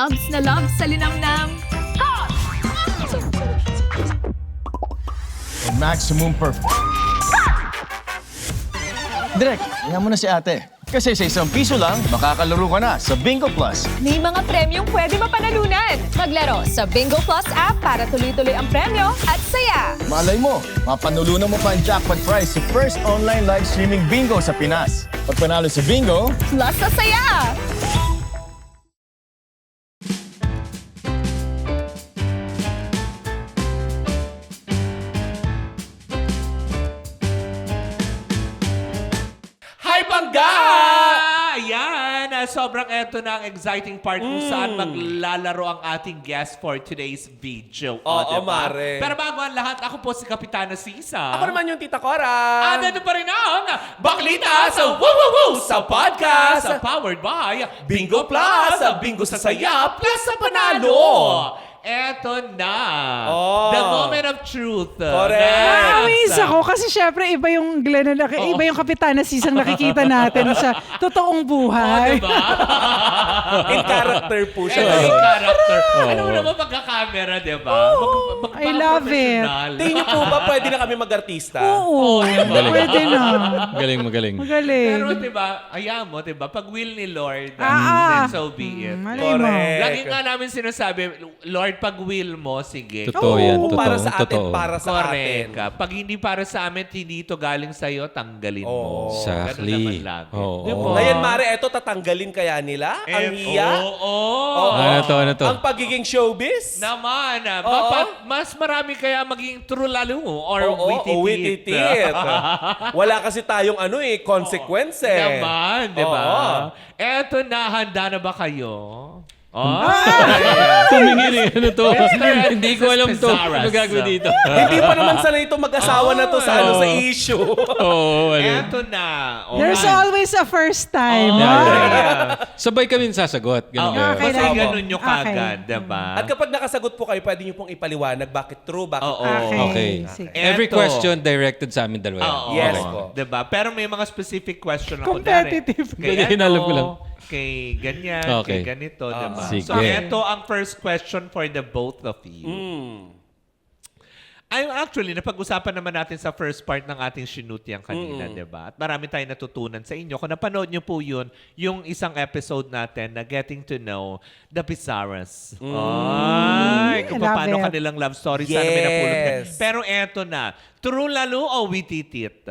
loves na loves sa linamnam. Maximum perfect. Direk, tingnan mo na si ate. Kasi sa ₱1 lang, makakalaro ka na sa Bingo Plus. May mga premyong pwede mapanalunan. Maglaro sa Bingo Plus app para tuloy-tuloy ang premyo at saya. Malay mo, mapanulunan mo pa ang jackpot prize sa first online live streaming bingo sa Pinas. Pag panalo sa bingo, Plus sa saya! Hi, Pangga! Ayan, sobrang eto na ang exciting part kung saan maglalaro ang ating guest for today's video. Oo, diba? mare. Pero bago ang lahat, ako po si Kapitana Sisa. Ako naman yung Tita Cora. At ito pa rin ang Baklita sa Woo Woo Woo sa podcast powered by Bingo Plus, Bingo sa Saya, Plus sa Panalo. Eto na. Oh. The moment of truth. Correct. Amaze ako kasi syempre iba yung iba yung Kapitana Sisang nakikita natin sa totoong buhay. Diba? In character po siya. Ito yung character. Ano mo naman pagka-camera, di ba? I love it. Tingin niyo po ba pwede na kami mag-artista? Oo, pwede na. Magaling, magaling. Magaling. Pero diba, ayaw mo, diba? Pag will ni Lord, Ah, then so be it. Malay mo. Correct. Lagi nga namin sinasabi, Lord, pag will mo, sige. Totoo yan, Kung totoo. para sa atin, totoo. para sa Correct atin. ka. Pag hindi para sa amin, hindi ito galing sa'yo, tanggalin mo. Exactly. Ganun naman lagi. Oo. Diba? Ngayon, Mare, eto tatanggalin kaya nila? Ang hiya? Oo. Ano to? Ang pagiging showbiz? Naman. Oo. Mas marami kaya maging true lalo or Oo, witty-tit. witty-tit. Wala kasi tayong consequences. Naman, di ba? Oo. Eto na, handa na ba kayo? Oh. Tumingin eh. Ano to? Mr. Hindi ko alam to. Pizarras. Ano gagawin dito? Hindi pa naman sanay ito mag-asawa na to sa sa issue. Oo, ano. Eto na. There's always a first time. Oh, ha? yeah. Sabay kami sasagot. Ganun Oo, ba? Okay kasi lang. ganun nyo Okay. kagad, diba? At kapag nakasagot po kayo, pwede nyo pong ipaliwanag bakit true, bakit Oo. Okay. Sige. Every Eto. question directed sa amin dalawa. Oo. Yes Okay. po. Diba? Pero may mga specific question ako. Competitive. Kay Ganyan, alam ko lang. Kay ganyan, Okay. kay ganito, diba? Sige. So, eto ang first question for the both of you. Ay, actually, napag-usapan naman natin sa first part ng ating Shinutyang kanina, di ba? At marami tayong natutunan sa inyo. Kung napanood nyo po yun, yung isang episode natin na Getting to Know the Pizarras. Ay, kung Love paano it. kanilang love story, sana may napulot kayo. Yes. Pero eto na, true lalo o witty-tit?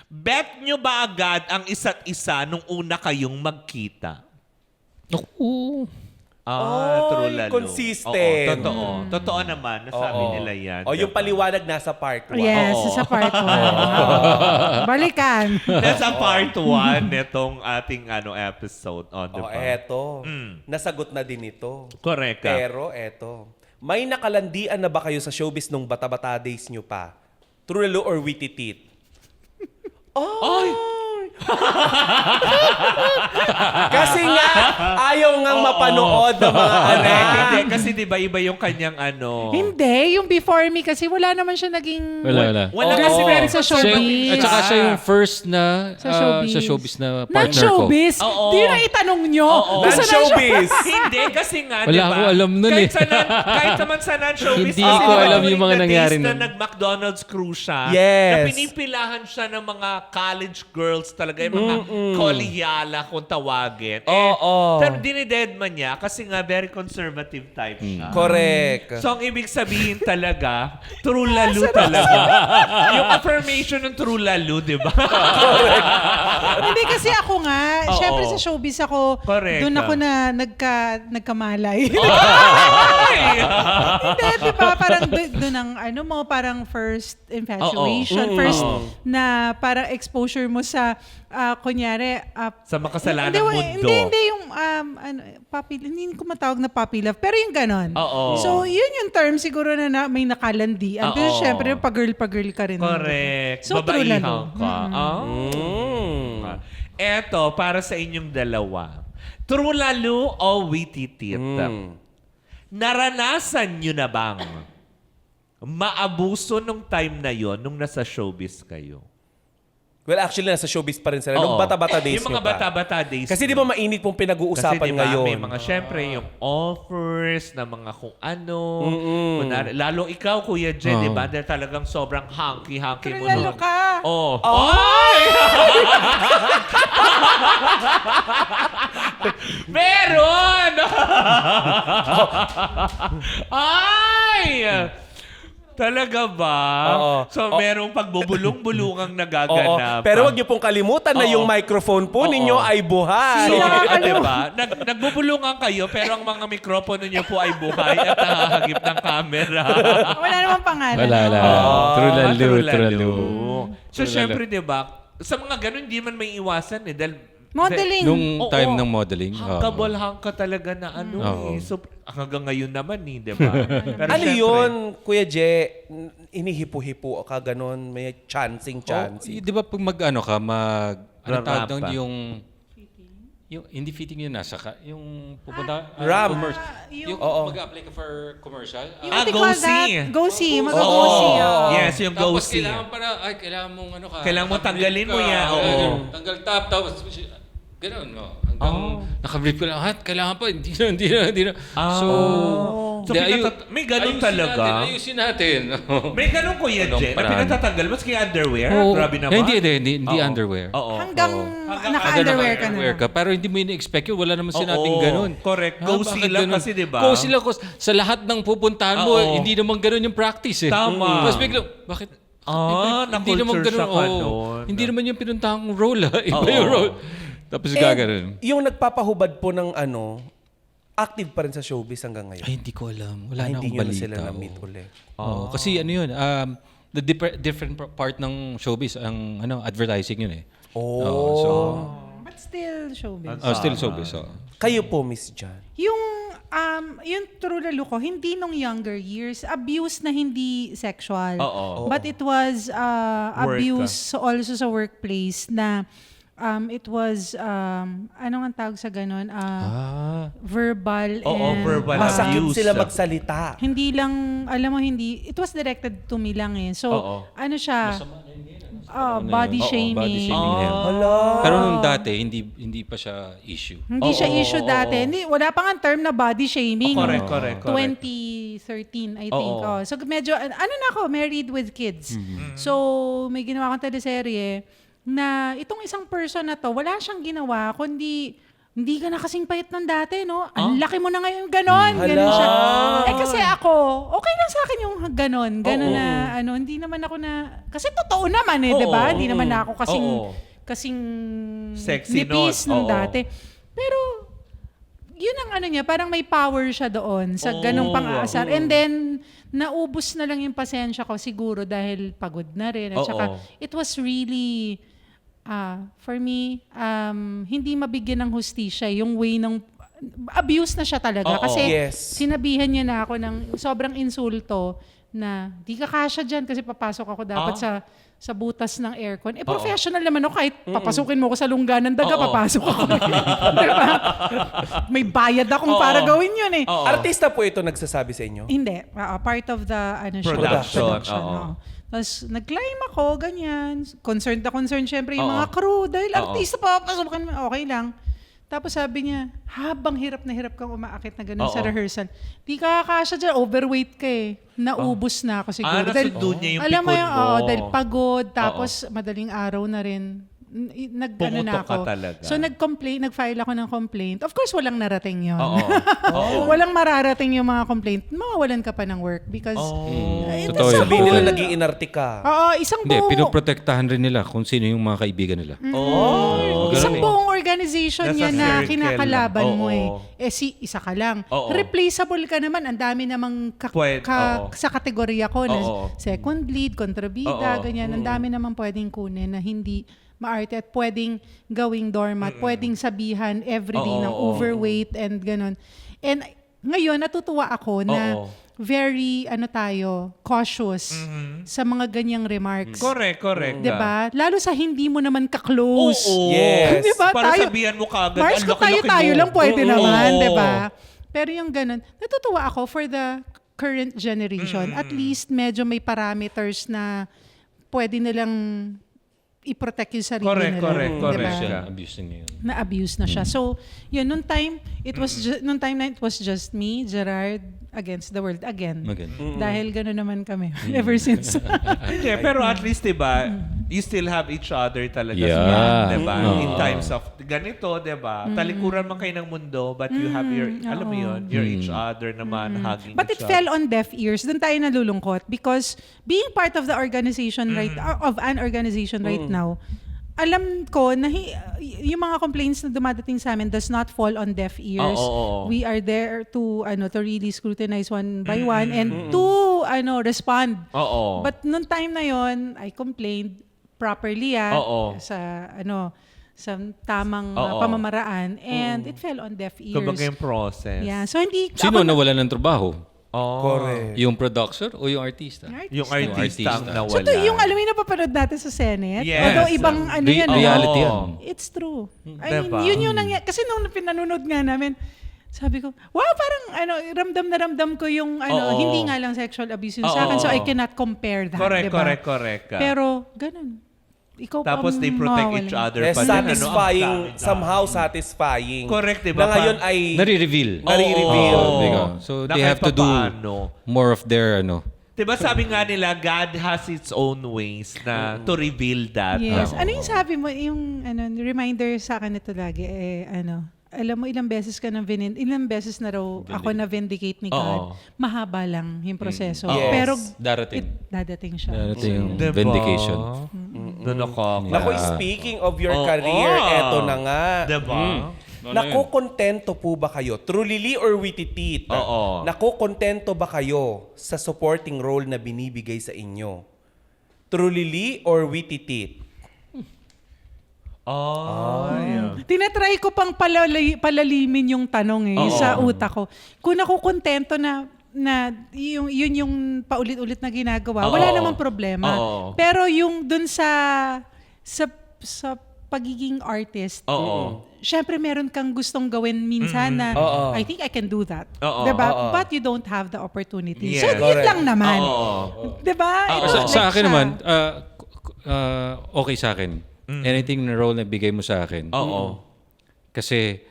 Bet nyo ba agad ang isa't isa nung una kayong magkita? Naku. True Oy, lalo. consistent. Oo, totoo. Totoo naman, nasabi Oo. nila yan. O yung diba? paliwanag nasa part 1. Yes, Oo. sa part 1. Balikan. Nasa part 1 nitong ating episode. O Diba? eto, nasagot na din ito. Correct. Pero eto, may nakalandian na ba kayo sa showbiz nung bata-bata days nyo pa? True lalo or witty tit? Ay! Kasi nga, ayaw ngang mapanood ng mga anak. Hindi, kasi diba iba yung kanyang Hindi, yung before me kasi wala naman siya naging Wala. Wala Oo. kasi very sa Siya, showbiz. at saka siya yung first na Sa showbiz. na partner ko. Non-showbiz. Oo. Di na itanong nyo. Oo. Kung saan Non-showbiz. Hindi, kasi nga, Wala diba? akong alam nun kahit eh. Kahit naman sa non-showbiz. Hindi kasi ko diba alam during yung mga the nangyari days na nun. nag-McDonald's crew siya. Yes. Na pinipilahan siya ng mga college girls talaga. Yung mga koliyala kung tawagin. Oo. Pero dinidedman niya kasi nga very conservative type siya. Correct. So, ang ibig sabihin talaga, true lalo talaga. Yung affirmation ng true lalo, di ba? Hindi kasi ako nga, Oo. syempre sa showbiz ako, Correct. doon ako na nagkamalay. Ay! Hindi, di ba? Parang doon ang, mga parang first infatuation, Oo. first na parang exposure mo sa, kunyari, Sa makasalanang mundo. Hindi yung, hindi ko matawag na puppy love, pero yung ganon. Oo. So, yun yung term siguro na may nakalandian. Pero Oo. syempre, pag-girl ka rin. Correct. So, true Babaihan lalo. ka. Eto, para sa inyong dalawa. True lalo o witty tit? Naranasan nyo na bang maabuso nung time na yon nung nasa showbiz kayo? Well, actually, nasa showbiz pa rin sila. Nung Oo. bata-bata days Yung nyo mga pa. bata-bata days. Kasi di ba mainit pong pinag-uusapan Kasi diba, ngayon? may mga, syempre, yung offers na mga kung ano. Kunwari, lalo ikaw, Kuya Jen, di ba? Dahil talagang sobrang hunky-hunky mo Lalo nun. ka. Oh. Meron! Ay! Talaga ba? Oo. So, merong pagbubulong-bulungang Oo. nagaganap. Pero wag niyo pong kalimutan na yung microphone po ninyo ay buhay. So, Nakakaloka. diba? Nagbubulungan kayo pero ang mga mikropono niyo po ay buhay at nakahagip ng camera. Wala namang pangalan. Wala. True lalo. So, syempre, diba? Sa mga ganun, hindi man may iwasan eh. Dahil, Modeling. Nung Oo. time ng modeling. Hangkabol hangka talaga na ano Oo. eh. So, hanggang ngayon naman eh, di ba? Pero Ano syempre, yun, Kuya Je? Inihipo-hipo ka ganon? May chancing. Di ba pag ano tawag Rampa. doon yung hindi fitting yun yung pupunta Ram. commercial. yung- Mag-apply ka for commercial. Yung Ah, what they go call see. that? Go see. Oo. Mag-go see. Yes, yung go Tapos see. kailangan mong ano ka. Kailangan mo naka-brief tanggalin mo ka, yan, oo. Tanggal top, tapos gano'n, no? Hanggang naka-brief ko lang, kailangan pa, hindi na. So, may ganun talaga? Ayusin natin. May ganun, Kuya Anong Jen, na paraan? pinatatanggal maski underwear. Oo. Grabe naman. Hindi Oo. underwear. Oo. Hanggang Hanggang naka-underwear ka na. Underwear ka, pero hindi mo ini-expect yun. Wala naman Oo, sinabing ganun. correct. Ah, Go bakit see lang ganun? kasi, di ba? Go see lang. Sa lahat ng pupuntahan mo, Oo. hindi naman ganun yung practice eh. Tama. Tapos biglang, bakit? Na-culture siya ka nun. Hindi naman yung pinuntahang role ha. Iba Oo. yung role. Tapos gaganon. Yung nagpapahubad po ng active pa rin sa showbiz hanggang ngayon. Ay, hindi ko alam. Wala na Hindi akong nyo na balita. sila na-meet ulit. Oo, kasi ano yun, the different part ng showbiz, ang advertising yun eh. But still, showbiz. Still showbiz. Kayo po, Miss Jan. Yung true lalo ko, hindi nung younger years, abuse na hindi sexual. Oo. But it was abuse also sa workplace na it was, ano ang tawag sa ganun? Verbal Oo, and... verbal Masakit abuse. sila magsalita. Hindi lang, alam mo, hindi, it was directed to me lang eh. So, Oo. ano siya? Body Body shaming. shaming yan. Pero nung dati, hindi pa siya issue. Hindi siya issue dati. Hindi, wala pa nga term na body shaming. Correct. 2013, I think. Oo. So medyo, ano na ako, married with kids. So may ginawa akong teleserye na itong isang person na to, wala siyang ginawa, kundi hindi ka na kasing payat ng dati, no? Ang laki mo na ngayon, ganon. Ganon siya. Eh kasi ako, okay lang sa akin yung ganon. Ganon na, hindi naman ako na, kasi totoo naman eh, di ba? Hindi naman na ako kasing Sexy nipis nun. nung Oo. dati. Pero, yun ang ano niya, parang may power siya doon sa ganong pang-aasar. And then, naubos na lang yung pasensya ko siguro dahil pagod na rin. At saka, it was really, for me, hindi mabigyan ng hustisya yung way ng, abuse na siya talaga. Oo. Kasi, Yes. sinabihan niya na ako ng sobrang insulto na di ka kasya dyan kasi papasok ako dapat sa butas ng aircon. Eh, professional naman ako. Kahit papasukin mo ko sa lungga ng daga, papasok ako. Diba? May bayad akong para gawin yun eh. Artista po ito nagsasabi sa inyo? Hindi. Part of the Production, oo. oo. Tapos nag-climb ako, ganyan. Concerned syempre yung mga crew. Dahil artista pa, pasukan mo, okay lang. Tapos sabi niya, habang hirap na hirap kang umaakit na gano'n sa rehearsal, di ka kakasya dyan, overweight ka eh. Naubos na ako siguro. Nasundo niya yung alam mo pikon yung, mo. dahil pagod, tapos madaling araw na rin. Nag-ano na Pumutok ka ako. talaga. So nag-file ako ng complaint. Of course, walang narating yun. Oo. Walang mararating yung mga complaint. Mawawalan ka pa ng work because Totoo yun. Sabihin nila naging inarte ka. isang Hindi, buong pinoprotektahan rin nila kung sino yung mga kaibigan nila. isang buong organization Nasa yan na circle. kinakalaban mo Oo. eh. Isa ka lang. Oo. Replaceable ka naman. Ang dami namang Oo. sa kategorya ko na Oo. second lead, kontrabida, Oo. ganyan. Ang dami naman pwedeng kunin na hindi maarte at pwedeng gawing doormat, pwedeng sabihan everyday ng overweight and ganon. And ngayon, natutuwa ako na very, cautious sa mga ganyang remarks. Correct. Diba? Lalo sa hindi mo naman ka-close. Oo. Yes. Diba? Para sabihan mo kagad, Mars, ang kung laki-laki tayo mo. lang pwede Oo. naman, diba? Pero yung ganun, natutuwa ako for the current generation. At least medyo may parameters na pwede nilang i-protect yung sarili nila. Correct. Diba? Siya, abuse na yun. Na-abuse na siya. So, yun, nung time na it was just me, Gerard, against the world again. Dahil gano'n naman kami ever since. Hindi, pero at least, diba, you still have each other talaga. Yeah. Diba? In times of ganito, diba? Talikuran man kayo ng mundo, but you have your, alam mo yun, your each other naman, hugging But it each fell on deaf ears. Doon tayo nalulungkot because being part of the organization of an organization right now, alam ko na yung mga complaints na dumadating sa amin does not fall on deaf ears. We are there to really scrutinize one by one and to respond. But nung time na yon, I complained properly sa tamang pamamaraan and it fell on deaf ears. Kumbaga yung process. Yeah. So hindi Sino nawala ng trabaho? Correct. Yung producer o yung artista? Yung artista ang nawala. So to yung alam mo yung napapanood natin sa Senate, Yes. although ibang yan, Reality yan. it's true. I Diba? mean, yun yung nangyari. Kasi nung pinanonood nga namin, sabi ko, wow, parang ramdam na ramdam ko yung hindi nga lang sexual abuse yun sa akin, so I cannot compare that. Correct. Diba? Pero, ganun. Ikaw Tapos ang they protect mawawalan. each other Yes, pa din. satisfying, Ang dami-dami. somehow satisfying. Correct, diba? Na ngayon ay Nare-reveal. nare-reveal. So Na they kahit have to do papaano. more of their Diba sabi nga nila, God has its own ways na to reveal that. Yes. Ano yung sabi mo, yung reminder sa akin ito lagi, alam mo ilang beses na raw ako na-vindicate ni God. Mahaba lang yung proseso. Yes. Pero Darating. dadating siya. Darating yung Diba? vindication. Doon ako. Naku, speaking of your career, eto na nga. Diba? Nakukontento po ba kayo? Truly or witty teeth? Oo. Nakukontento ba kayo sa supporting role na binibigay sa inyo? Truly or witty teeth? Tinatry ko pang palalimin yung tanong sa utak ko. Kung nakukontento na yun yung paulit-ulit na ginagawa, wala namang problema. Pero yung dun sa pagiging artist, syempre meron kang gustong gawin minsan na I think I can do that. Diba? But you don't have the opportunity. Yes. So yun lang naman. Diba? Sa akin naman, okay sa akin. Anything na role na bigay mo sa akin. Kasi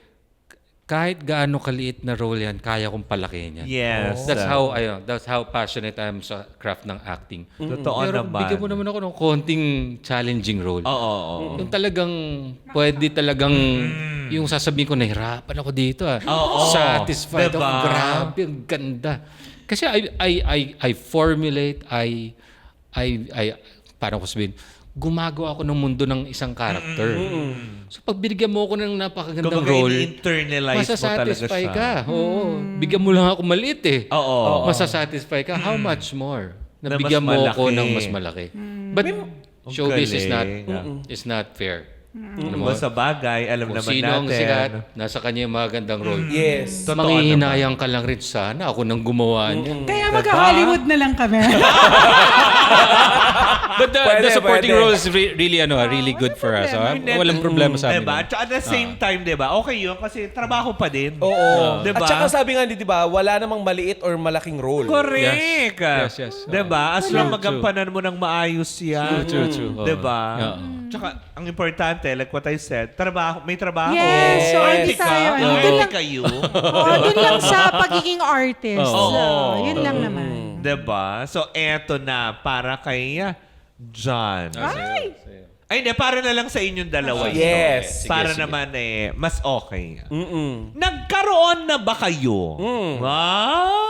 kahit gaano kaliit na role yan, kaya kong palakihin yan. Yes. That's how passionate I am sa craft ng acting. Totoo Pero naman. bigyan mo naman ako ng konting challenging role. Oo. Yung talagang, pwede talagang, yung sasabihin ko, nahirapan ako dito Satisfied Diba? ako. Grabe, ang ganda. Kasi I formulate, parang ko sabihin, gumagawa ako ng mundo ng isang character. So pag binigyan mo ako ng napakagandang Kumbaga, role, internalize mo talaga masasatisfy siya. ka. Oo. Bigyan mo lang ako maliit masasatisfy ka. How much more? Na Nabigyan mas mo ako malaki. ng mas malaki. But showbiz galing. is not fair. Alam mo? Sa bagay, alam Kung naman sino ang natin. sikat, nasa kanya yung magandang role. Yes. Totoo Manghihinayang ka lang rin sana. Ako nang gumawa niya. Kaya magka-Hollywood na lang kami. But the Pwede, supporting pwede. role is really good for us. Walang problema sa amin. Diba? At the same time, diba? Okay yun kasi trabaho pa din. Oo. Diba? At saka sabi nga, di ba, wala namang maliit or malaking role. Correct. Yes. Diba? As long magampanan mo ng maayos yan. True. Diba? Yeah. Tsaka, ang importante, like what I said, may trabaho. Yes, so hindi tayo. Doon lang, kayo. doon lang sa pagiging artist. So, yun lang naman. Diba? So, eto na, para kay John. Ay! Ay, hindi, para na lang sa inyong dalawa. Yes. Para Sige. naman mas okay. Nagkaroon na ba kayo?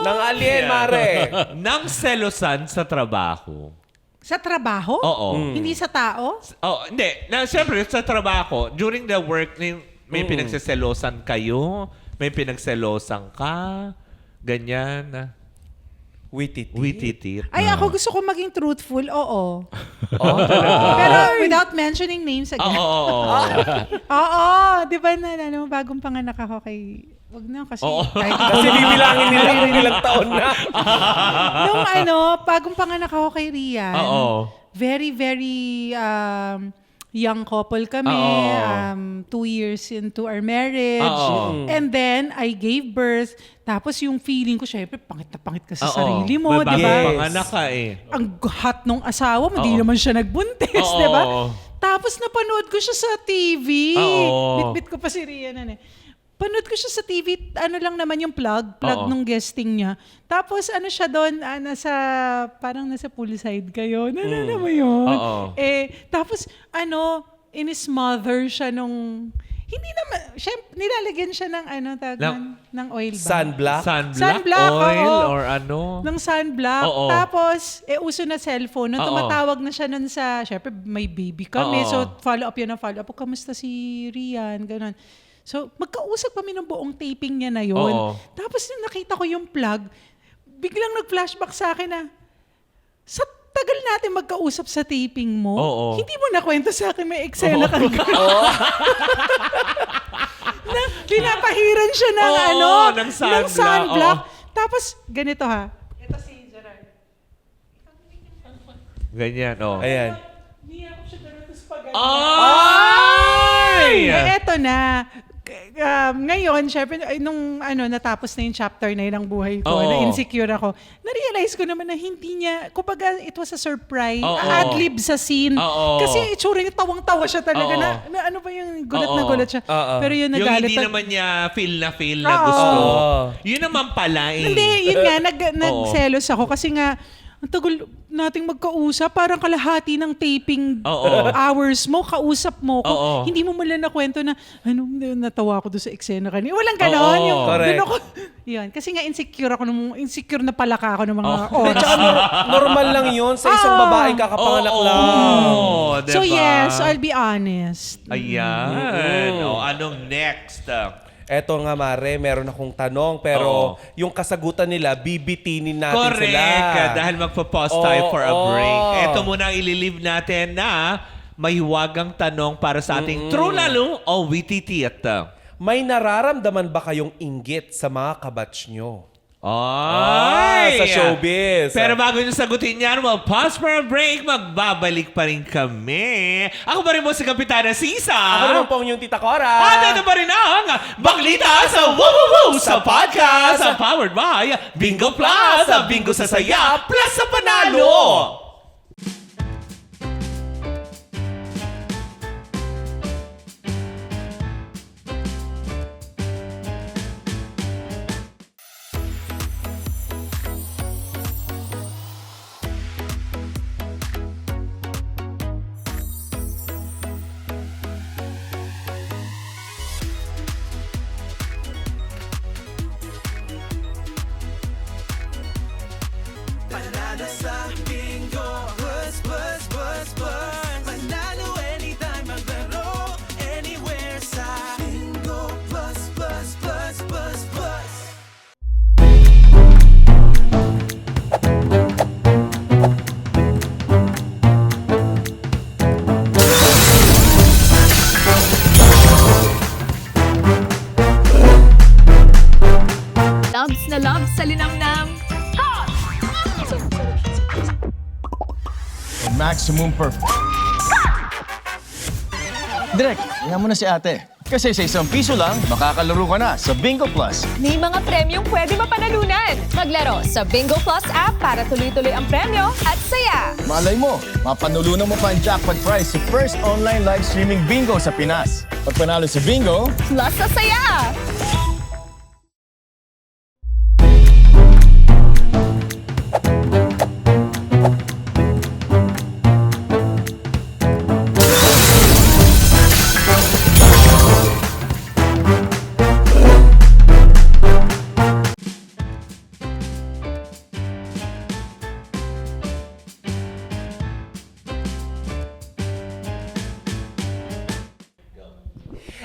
Nang alien, mare. Nang selosan sa trabaho? Sa trabaho? Oo. Hindi sa tao? Oh, hindi. Siyempre, sa trabaho, during the work, may pinagseselosan kayo, may pinagselosan ka, ganyan. Witty teeth. Ay, ako gusto ko maging truthful, oo. Pero without mentioning names again. Oo, di ba na, bagong panganak ako kay... Wag na kasi... Kasi bibilangin nila kung ilang taon na. Nung bagong panganak ako kay Rian, very, very young couple kami. 2 years into our marriage. And then, I gave birth. Tapos yung feeling ko, syempre, pangit na pangit ka sa sarili mo, di ba? Panganak ka Ang hot nung asawa mo, di naman siya nagbuntis, di ba? Tapos napanood ko siya sa TV. Oo. Bit-bit ko pa si Rian eh. Panood ko siya sa TV, ano lang naman yung plug Oo. nung guesting niya. Tapos ano siya doon, parang nasa poolside kayo. Nalala mo yun? Oo. Tapos in-smother siya nung, hindi naman, nilalagyan siya ng ng oil ba? Sunblock? Sunblock, oil oo. or ano? Ng sunblock. Oo. Tapos, uso na cellphone. Nung Oo. tumatawag na siya nun syempre may baby kami. Oo. So, follow-up yan ang follow-up. Kamusta si Rian? Ganon. So, magkausap kami ng buong taping niya na yun. Oo. Tapos, nung nakita ko yung plug, biglang nag-flashback sa akin na, sa tagal natin magkausap sa taping mo, Oo. hindi mo nakwento sa akin may eksena ka. Na pinapahiran siya ng Oo, ng sunblock. sunblock. Oo. Tapos, ganito ha. Ito si Gerard. Ganyan, oh. Ayan. Niya ko siya ganito sa pag Ay! eto na. Ngayon, syempre, nung natapos na yung chapter na yun ng buhay ko, Oo. na insecure ako, na-realize ko naman na hindi niya, kumbaga, it was a surprise, Oo. ad-lib sa scene. Oo. Kasi itsura niya, tawang-tawa siya talaga Oo. na ano ba yung gulat na Oo. gulat siya. Oo. Pero yun, Yung nagalit. hindi naman niya feel na Oo. gusto. Oo. Yun naman pala eh. Hindi, yun nga, nagselos ako kasi nga, ang tagal nating magkausap, parang kalahati ng taping Oo. hours mo, kausap mo ko. Oo. Hindi mo mala na kwento na, natawa ko doon sa eksena kanina. Walang ganon. Oo. Yung, Correct. doon ako, yun. Kasi nga insecure na pala ka ako ng mga Oo. oras. Tsaka normal lang yun sa isang babaeng kakapanganak lang. Oo, diba? So yes, I'll be honest. Ayan. O, anong next? Eto nga, Mare, meron akong tanong, pero Oo. yung kasagutan nila, bibitinin natin Correct. sila. Dahil magpa-pause tayo for a Oo. break. Ito muna ang ililive natin na mahiwagang tanong para sa ating true lalo o witty tit. May nararamdaman ba kayong inggit sa mga kabatch nyo? Ay! sa showbiz. Pero bago nyo sagutin yan, we'll pause for a break. Magbabalik pa rin kami. Ako pa rin mo si Kapitana Sisa. Ako naman po ang inyong Tita Cora. At ito pa rin ang Baklita sa Woo Woo Woo sa podcast powered by Bingo Plus. Bingo sa saya, plus sa panalo. Loves na loves sa linamnam. Maximum perfect. Direk, tingnan mo na si ate. Kasi sa ₱1 lang, makakalaro ka na sa Bingo Plus. May mga premyong pwede mapanalunan. Maglaro sa Bingo Plus app para tuloy-tuloy ang premyo at saya. Malay mo, mapanulunan mo pa ang jackpot prize sa first online live streaming bingo sa Pinas. Pag panalo sa bingo, Plus sa saya.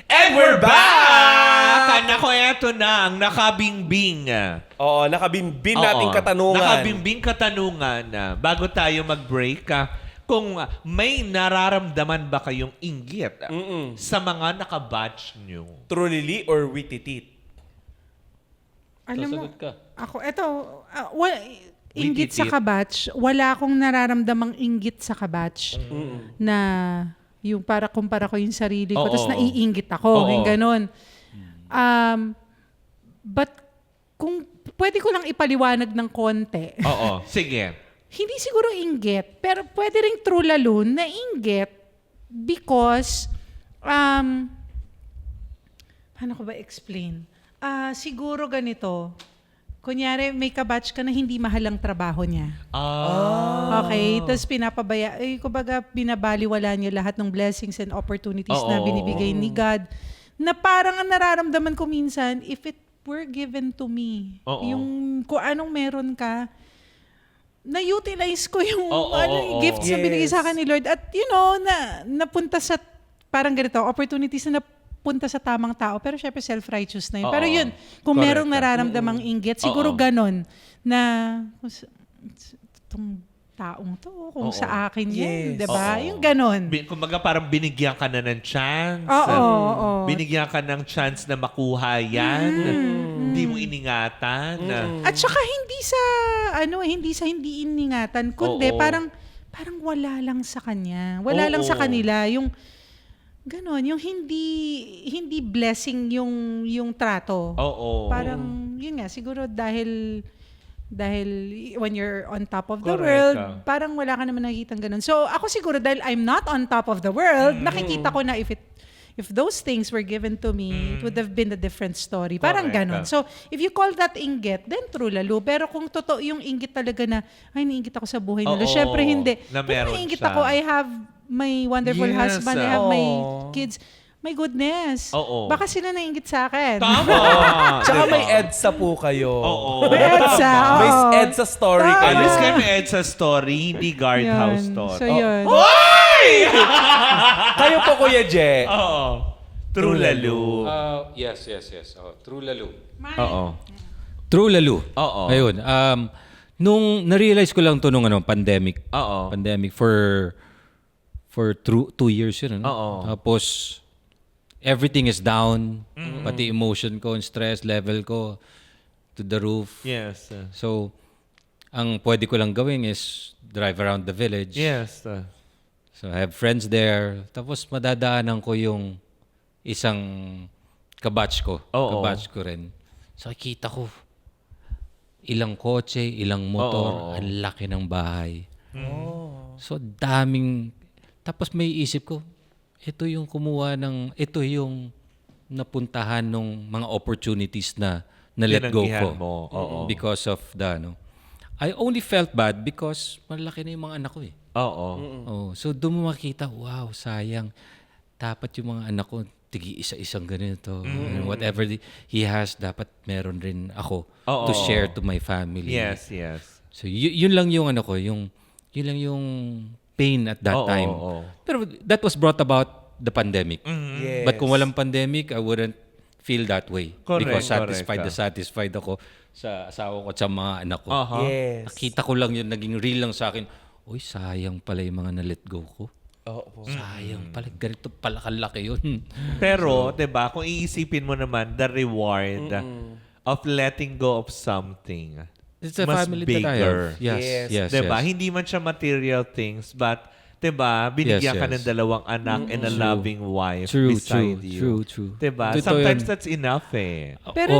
And we're back! Nako, eto na ang nakabingbing. Oo, nakabimbin nating Oo, katanungan. Nakabimbing katanungan. Bago tayo mag-break, kung may nararamdaman ba kayong inggit sa mga nakabatch nyo? Truly or witty tit? Alam mo, Sasagot ka. ako, inggit sa Witty-tit. kabatch, wala akong nararamdamang inggit sa kabatch na yung para kumpara ko yung sarili ko, Oo. tapos naiinggit ako, Oo. yung ganun. But kung pwede ko lang ipaliwanag ng konti, Oo, sige. hindi siguro inggit, pero pwede ring true lalo na inggit Because, paano ko ba explain? Siguro ganito. Kunyari, may kabatch ka na hindi mahal ang trabaho niya. Okay? Tapos kumbaga, binabaliwala niya lahat ng blessings and opportunities na binibigay ni God. Na parang ang nararamdaman ko minsan, if it were given to me, yung kung anong meron ka, na-utilize ko yung gifts na binigay sa akin ni Lord. At napunta sa, parang ganito, opportunities na napunta sa tamang tao. Pero syempre self-righteous na yun. Pero yun, kung merong nararamdamang inggit, siguro ganon na itong taong to, kung sa akin yan, diba? Yung ganon. Kumbaga parang binigyan ka na ng chance. Binigyan ka ng chance na makuha yan. Hindi mo iningatan. At saka hindi sa hindi iningatan, kundi parang wala lang sa kanya. Wala lang sa kanila. Yung ganon, yung hindi blessing yung trato. Parang, yun nga, siguro dahil when you're on top of the world, parang wala ka naman nakikitang ganun. So, ako siguro dahil I'm not on top of the world, nakikita ko na if those things were given to me, it would have been a different story. Parang ganon. So, if you call that inggit, then true lalo. Pero kung totoo yung inggit talaga na, ay, nainggit ako sa buhay nila. Syempre, hindi. Na kung meron nainggit siya. ako, I have my wonderful husband, I have my kids. My goodness. Baka sila nainggit sa akin. Tama! Tsaka may EDSA po kayo. May EDSA. May EDSA story Tama. kayo. At least kayo may EDSA story, hindi guardhouse Yun. story. So, yun. Kayo po, Kuya Je. True lalo. Yes. True lalo. True lalo. Ayun. Nung na-realize ko lang to nung pandemic. Pandemic for 2 years yun. Tapos, everything is down. Pati emotion ko and stress level ko to the roof. Yes. So, ang pwede ko lang gawin is drive around the village. Yes. So, I have friends there. Tapos, madadaanan ko yung isang kabatch ko. Kabatch ko rin. So, kita ko ilang kotse, ilang motor, ang laki ng bahay. So, daming... Tapos may isip ko, ito yung napuntahan ng mga opportunities na let go ko. Because of I only felt bad because malaki na yung mga anak ko eh. So doon mo makita, wow, sayang. Dapat yung mga anak ko, isa-isang ganito. And whatever he has, dapat meron rin ako to share to my family. Yes. So yun lang yung yun lang yung pain at that time. Pero that was brought about the pandemic. Yes. But kung walang pandemic, I wouldn't feel that way. Correct, Because correct. satisfied ako sa asawa ko at sa mga anak ko. Yes. Nakita ko lang yun, naging real lang sa akin. Uy, sayang pala yung mga na-let go ko. Sayang pala, ganito pala kalaki yun. Pero, 'di ba, kung iisipin mo naman the reward of letting go of something. It's a mas family bigger. that I have. Yes. 'Di ba? Hindi man siya material things, but 'di ba, binigyan ka ng dalawang anak and a loving wife beside you. True. 'Di ba? Totoo Sometimes yun. that's enough eh. Pero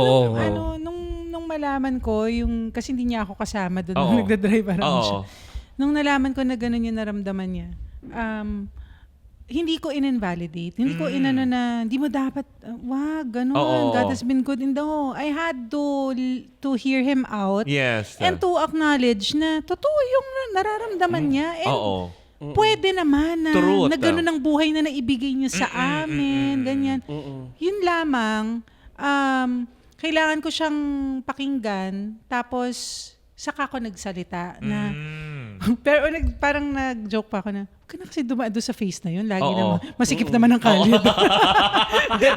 nung malaman ko, kasi hindi niya ako kasama doon nung nagdadrive around siya. Nung nalaman ko na gano'n yung naramdaman niya, hindi ko in-invalidate. Hindi ko na, hindi mo dapat, wag, gano'n. God has been good. I had to hear him out. Yes. And to acknowledge na totoo yung nararamdaman niya. And pwede naman na gano'n ang buhay na naibigay niyo sa amin. Ganyan. Yun lamang, kailangan ko siyang pakinggan. Tapos, saka ako nagsalita na, pero parang nag-joke pa ako na, huwag ka na kasi dumaan doon sa face na yun. Lagi naman, masikip naman ang kalye.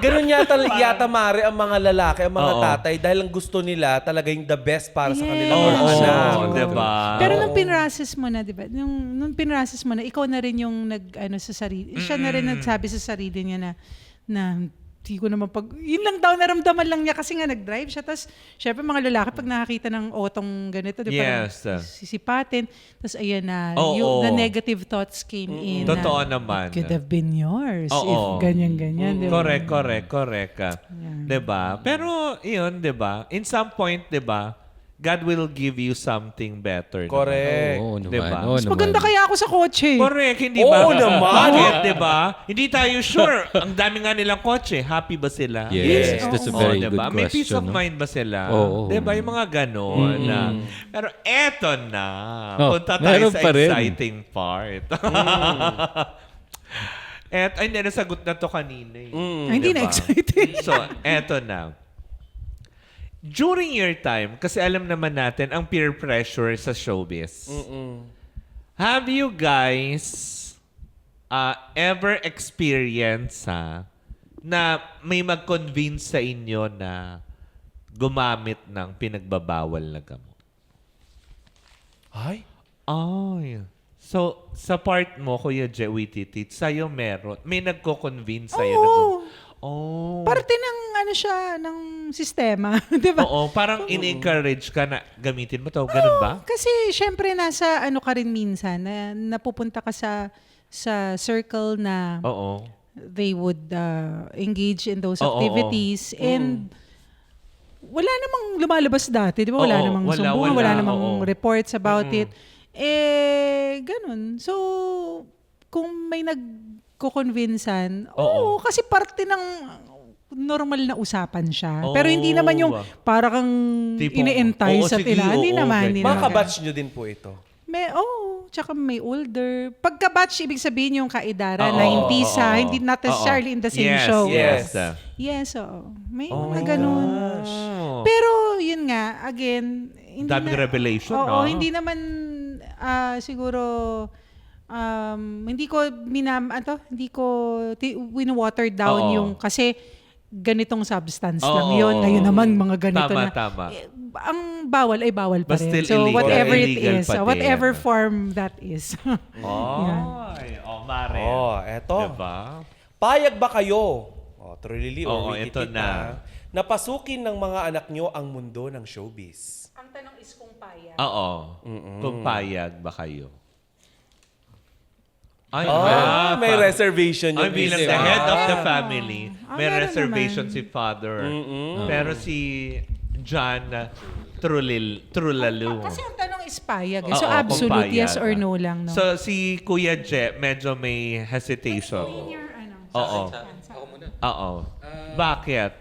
Ganun yata Mare ang mga lalaki, ang mga tatay, dahil ang gusto nila talaga yung the best para sa kanilang mga anak. Diba? Pero nung pinrases mo na, diba? Nung pinrases mo na, ikaw na rin yung sa sarili. Siya na rin nagsabi sa sarili niya na hindi ko naman yun lang daw, naramdaman lang niya kasi nga nag-drive siya. Tapos, syempre mga lalaki, pag nakakita ng otong ganito, di ba? Yes. Sisipatin. Tapos, ayan na, the negative thoughts came in. Totoo naman. It could have been yours if ganyan-ganyan. Di ba? Correct. Diba? Pero, yun, diba? In some point, diba? God will give you something better. Correct. Oo naman. Diba? Oo Mas naman. maganda kaya ako sa kotse. Correct, hindi ba? Oo naman. Bakit, di ba? Hindi tayo sure. Ang dami nga nilang kotse. Happy ba sila? Yes, that's a very good diba? May peace question. of no? mind ba sila? Oo. Di ba? Yung mga ganon. Pero eto na. Oh, Punta tayo meron sa pa rin. exciting part. Hindi, nasagot na to kanina. Hindi na Diba? excited. So, eto na. During your time, kasi alam naman natin ang peer pressure sa showbiz. Have you guys ever experienced na may mag-convince sa inyo na gumamit ng pinagbabawal na gamot? Ay? Ay. So, sa part mo, Kuya Joey Titit, sa'yo meron. May nagko-convince sa'yo na Oh. Parte ng siya, ng sistema. Di ba? Oo, parang in-encourage ka na gamitin mo to. Ganun ba? Kasi syempre nasa ka rin minsan, na napupunta ka sa circle na Oo. they would engage in those Oo, activities and wala namang lumalabas dati, di ba? Wala Oo, namang wala, sumbungan, wala namang oo. reports about it. Ganun. So, kung may nagko-convincean, Oo. kasi parte ng normal na usapan siya. Oo. Pero hindi naman yung para kang Tipong, ini-entice oo, at sige, Hindi oo, naman. ganyan. Hindi Mga naman. kabatch nyo din po ito. Tsaka may older. Pagka-batch, ibig sabihin yung kaedara, Oo, 90s oo, oo. hindi not necessarily in the same Yes, show. Yes. Yes, oo. May Oh mga my ganun. gosh. Pero, yun nga, again, hindi Daming revelation, Oo, no? hindi naman siguro hindi ko win-water down Oo. yung kasi ganitong substance Oo, lang yun. oo, Ngayon oo. naman mga ganito Tama, na. tama. Ang bawal ay bawal pa But rin. still So illegal. whatever it Illegal is, pa din. whatever form that is. Ay, Mare. Eto. Diba? Payag ba kayo? Truly Oo, or ito Wikititit, na. napasukin ng mga anak nyo ang mundo ng showbiz? Ang tanong is kung payag. Oo. Kung payag ba kayo? Ay, May reservation Ay, yung bilang isa. the head of the family, may meron reservation naman. si father. Pero si John Trulalu. Kasi ang tanong is payag. Oo, So kung absolute payag. yes or no lang. No? So si Kuya Je, medyo may hesitation. Oo. Oo. Bakit?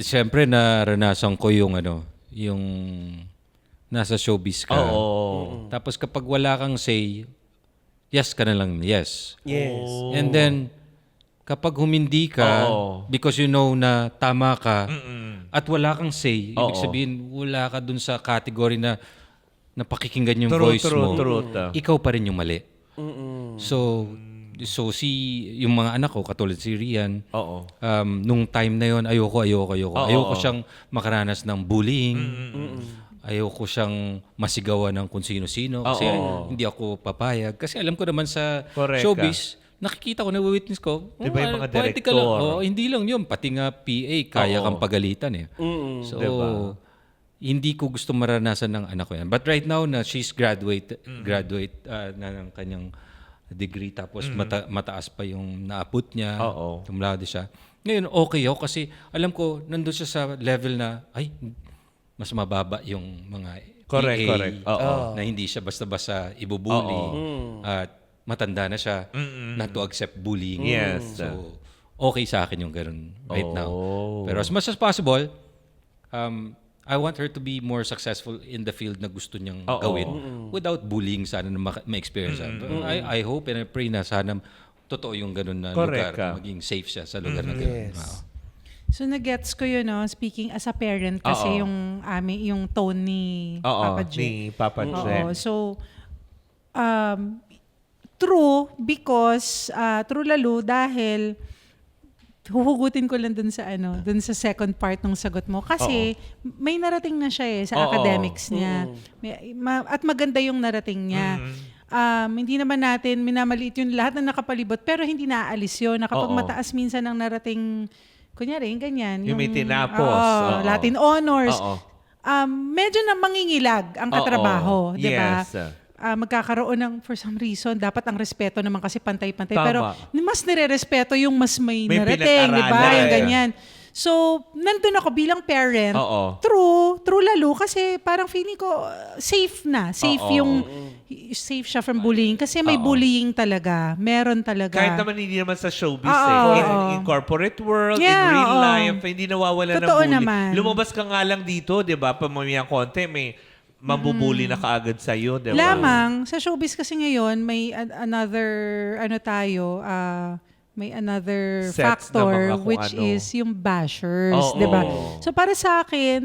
Siyempre, naranasan ko yung yung nasa showbiz ka. Oo. Tapos kapag wala kang say, yes ka na lang, yes. Yes. And then, kapag humindi ka, Oo. because you know na tama ka, at wala kang say, ibig Oo. sabihin, wala ka dun sa category na napakikinggan yung True, voice mo, ikaw pa rin yung mali. So yung mga anak ko, katulad si Rian, Oo. nung time na yon ayoko. Oo. Ayoko siyang makaranas ng bullying. Ayoko siyang masigawan ng kung sino-sino kasi hindi ako papayag. Kasi alam ko naman sa Correct showbiz, nakikita ko, na-witness ko, Diba yung mga pwede ka lang. director? Hindi lang yun. Pati nga PA, kaya kang pagalitan eh. So, Diba? hindi ko gusto maranasan ng anak ko yan. But right now na she's graduate na ng kanyang degree tapos mataas pa yung naabot niya. Oo. Tumlado siya. Ngayon, okay ako kasi alam ko, nandun siya sa level na, mas mababa yung mga Correct, EA correct. Oo. na hindi siya basta-basta ibubuli. At matanda na siya not to accept bullying. Yes. So, okay sa akin yung ganun right now. Oh. Pero as much as possible, I want her to be more successful in the field na gusto niyang gawin without bullying sana na ma-experience. I hope and I pray na sana totoo yung ganun na Correct lugar, ka. maging safe siya sa lugar na ganun. Yes. So nag-gets ko yun, no? Speaking as a parent kasi yung tone ni Papa J. Ni Papa Oo. Jen. So, true because, true lalo dahil huhugutin ko lang dun sa second part ng sagot mo. Kasi may narating na siya sa academics niya. At maganda yung narating niya. Hindi naman natin minamaliit yung lahat na nakapalibot pero hindi naaalis yun. Na kapag mataas minsan ang narating, kunyari, ganyan. Yung may tinapos. Latin honors. Oo. Medyo na mangingilag ang katrabaho. Di ba? Yes. Magkakaroon ng, for some reason, dapat ang respeto naman kasi pantay-pantay. Tama. Pero mas nire-respeto yung mas may May narating, di ba? pinag-aralan. Yung ganyan. So, nandun ako bilang parent. Oo. True lalo kasi parang feeling ko safe na. Safe siya from bullying kasi may bullying talaga. Meron talaga. Kahit naman hindi naman sa showbiz Oo, in corporate world, Yeah, in real oo. life, hindi nawawala ng Totoo bully. naman. Lumabas ka nga lang dito, di ba? Pamamayang konti, may mambubuli na kaagad sa'yo, di ba? Lamang, sa showbiz kasi ngayon, may may another Sets na factor mga kung which ano. is yung bashers, Oo. 'di ba? So para sa akin,